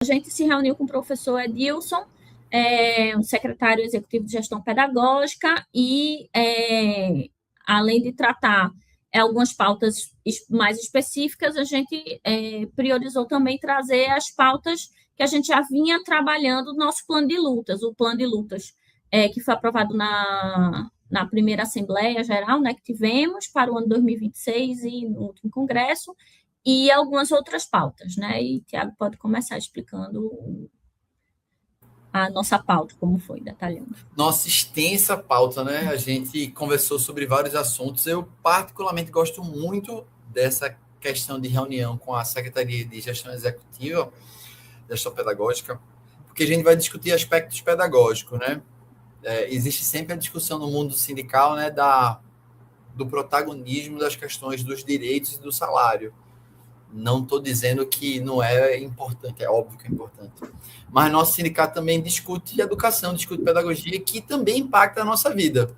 A gente se reuniu com o professor Edilson, o secretário executivo de gestão pedagógica, e além de tratar algumas pautas mais específicas, a gente priorizou também trazer as pautas que a gente já vinha trabalhando no nosso plano de lutas, o plano de lutas que foi aprovado na primeira Assembleia Geral, né, que tivemos para o ano 2026 e no último Congresso, e algumas outras pautas, né? E Tiago pode começar explicando a nossa pauta, como foi, detalhando. Nossa extensa pauta, né? A gente conversou sobre vários assuntos. Eu particularmente gosto muito dessa questão de reunião com a Secretaria de Gestão Executiva, Gestão Pedagógica, porque a gente vai discutir aspectos pedagógicos, né? Existe sempre a discussão no mundo sindical, né, do protagonismo das questões dos direitos e do salário. Não estou dizendo que não é importante, é óbvio que é importante. Mas nosso sindicato também discute educação, discute pedagogia, que também impacta a nossa vida.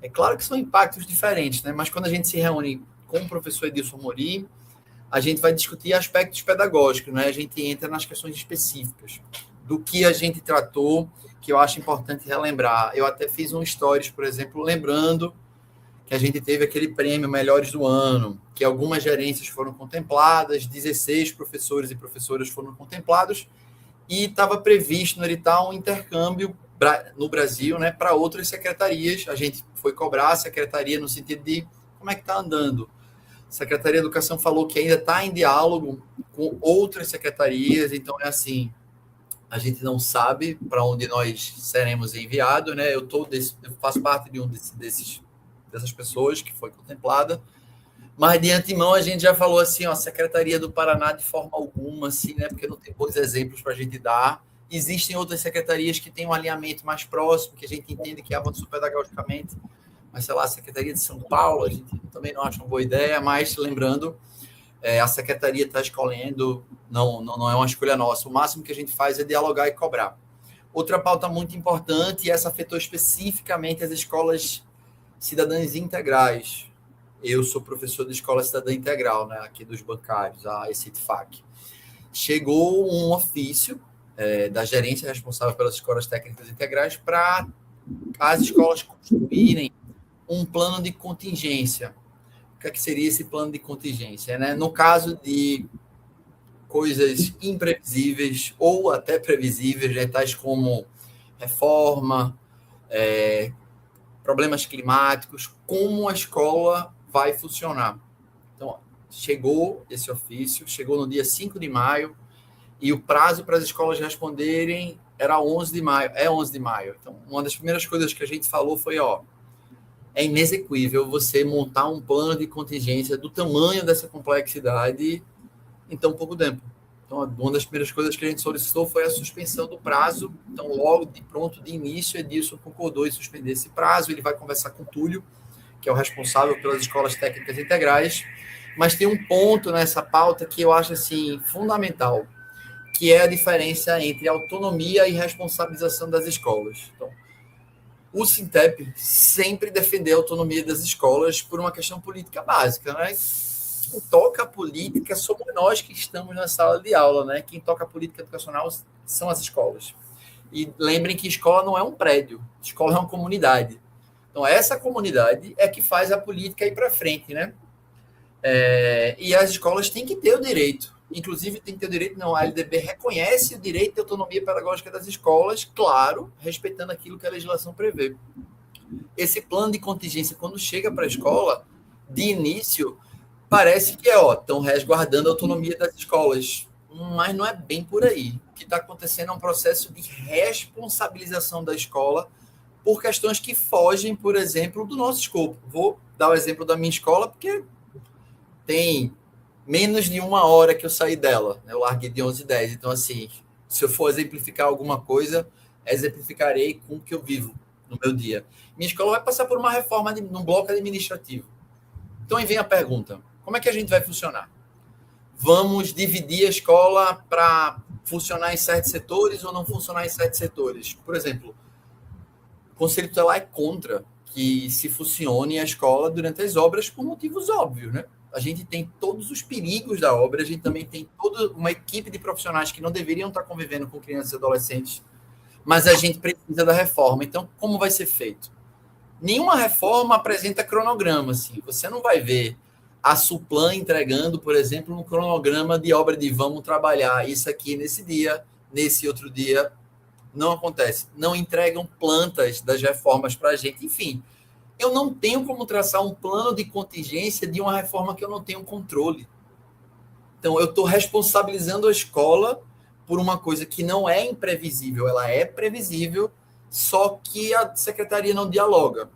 É claro que são impactos diferentes, né? Mas quando a gente se reúne com o professor Edilson Mori, a gente vai discutir aspectos pedagógicos, né? A gente entra nas questões específicas do que a gente tratou, que eu acho importante relembrar. Eu até fiz um stories, por exemplo, lembrando que a gente teve aquele prêmio Melhores do Ano, que algumas gerências foram contempladas, 16 professores e professoras foram contemplados, e estava previsto no edital um intercâmbio no Brasil, né, para outras secretarias. A gente foi cobrar a secretaria no sentido de como é que está andando. A Secretaria de Educação falou que ainda está em diálogo com outras secretarias, então é assim, a gente não sabe para onde nós seremos enviados, né? Eu faço parte de dessas pessoas que foi contemplada, mas de antemão a gente já falou assim, ó, a Secretaria do Paraná de forma alguma, assim, né? Porque não tem bons exemplos para a gente dar. Existem outras secretarias que têm um alinhamento mais próximo, que a gente entende que avançou pedagogicamente, mas sei lá, a Secretaria de São Paulo, a gente também não acha uma boa ideia, mas lembrando, a secretaria está escolhendo, não é uma escolha nossa. O máximo que a gente faz é dialogar e cobrar. Outra pauta muito importante, e essa afetou especificamente as escolas cidadãs integrais. Eu sou professor de escola cidadã integral, né, aqui dos bancários, a ECITFAC. Chegou um ofício da gerência responsável pelas escolas técnicas integrais para as escolas construírem um plano de contingência. O que seria esse plano de contingência? Né? No caso de coisas imprevisíveis ou até previsíveis, né, tais como reforma, problemas climáticos, como a escola vai funcionar. Então, chegou esse ofício, chegou no dia 5 de maio, e o prazo para as escolas responderem era 11 de maio, é 11 de maio. Então, uma das primeiras coisas que a gente falou foi, é inexequível você montar um plano de contingência do tamanho dessa complexidade em tão pouco tempo. Então, uma das primeiras coisas que a gente solicitou foi a suspensão do prazo. Então, logo de pronto, de início, Edilson concordou em suspender esse prazo. Ele vai conversar com o Túlio, que é o responsável pelas escolas técnicas integrais. Mas tem um ponto nessa pauta que eu acho assim, fundamental, que é a diferença entre autonomia e responsabilização das escolas. Então, o Sintep sempre defendeu a autonomia das escolas por uma questão política básica, né? Quem toca a política somos nós que estamos na sala de aula, né? Quem toca a política educacional são as escolas. E lembrem que escola não é um prédio, escola é uma comunidade. Então, essa comunidade é que faz a política ir para frente, né? E as escolas têm que ter o direito, inclusive tem que ter o direito, não, a LDB reconhece o direito de autonomia pedagógica das escolas, claro, respeitando aquilo que a legislação prevê. Esse plano de contingência, quando chega para a escola, de início, parece que estão resguardando a autonomia das escolas, mas não é bem por aí. O que está acontecendo é um processo de responsabilização da escola por questões que fogem, por exemplo, do nosso escopo. Vou dar o exemplo da minha escola, porque tem menos de uma hora que eu saí dela. Eu larguei de 11h10. Então, assim, se eu for exemplificar alguma coisa, exemplificarei com o que eu vivo no meu dia. Minha escola vai passar por uma reforma num bloco administrativo. Então, aí vem a pergunta: como é que a gente vai funcionar? Vamos dividir a escola para funcionar em certos setores ou não funcionar em certos setores? Por exemplo, o Conselho Tutelar é contra que se funcione a escola durante as obras por motivos óbvios, né? A gente tem todos os perigos da obra, a gente também tem toda uma equipe de profissionais que não deveriam estar convivendo com crianças e adolescentes, mas a gente precisa da reforma. Então, como vai ser feito? Nenhuma reforma apresenta cronograma, assim. Você não vai ver a Suplan entregando, por exemplo, um cronograma de obra de vamos trabalhar isso aqui nesse dia, nesse outro dia. Não acontece. Não entregam plantas das reformas para a gente. Enfim, eu não tenho como traçar um plano de contingência de uma reforma que eu não tenho controle. Então, eu estou responsabilizando a escola por uma coisa que não é imprevisível, ela é previsível, só que a secretaria não dialoga.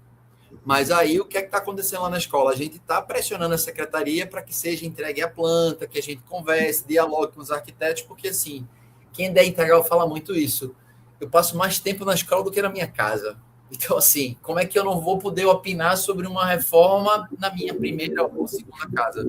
Mas aí, o que é que está acontecendo lá na escola? A gente está pressionando a secretaria para que seja entregue a planta, que a gente converse, dialogue com os arquitetos, porque, assim, quem der integral fala muito isso. Eu passo mais tempo na escola do que na minha casa. Então, assim, como é que eu não vou poder opinar sobre uma reforma na minha primeira ou segunda casa?